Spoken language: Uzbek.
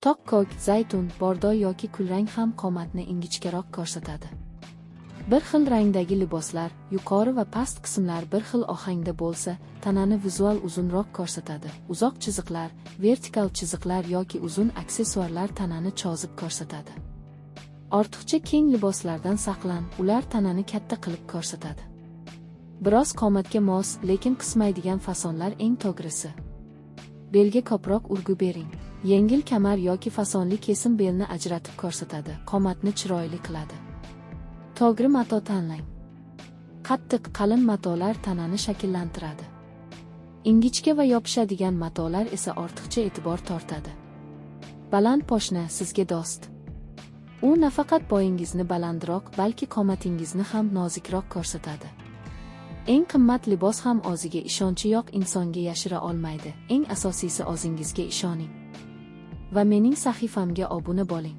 Toq ko'k, zaytun, bordo yoki kulrang ham qomatni ingichkaroq ko'rsatadi. Bir xil rangdagi liboslar, yuqori va past qismlar bir xil ohangda bo'lsa, tanani vizual uzunroq ko'rsatadi. Uzoq chiziqlar, vertikal chiziqlar yoki uzun aksessuarlar tanani chozib ko'rsatadi. Ortiqcha keng liboslardan saqlan, ular tanani katta qilib ko'rsatadi. Biroz qomatga mos, lekin qismaydigan fasonlar eng to'g'risi. Belga ko'proq urg'u bering. Yengil kamar yoki fasonli kesim belni ajratib ko'rsatadi, qomatni chiroyli qiladi. To'g'ri mato tanlang. Qattiq, qalin matolar tanani shakllantiradi. Ingichka va yopishadigan matolar esa ortiqcha e'tibor tortadi. Baland poshna sizga do'st. U nafaqat bo'yingizni balandroq, balki qomatingizni ham nozikroq ko'rsatadi. Eng qimmat libos ham o'ziga ishonchi yo'q insonga yashira olmaydi. Eng asosiysi o'zingizga ishoning. Va mening sahifamga obuna bo'ling.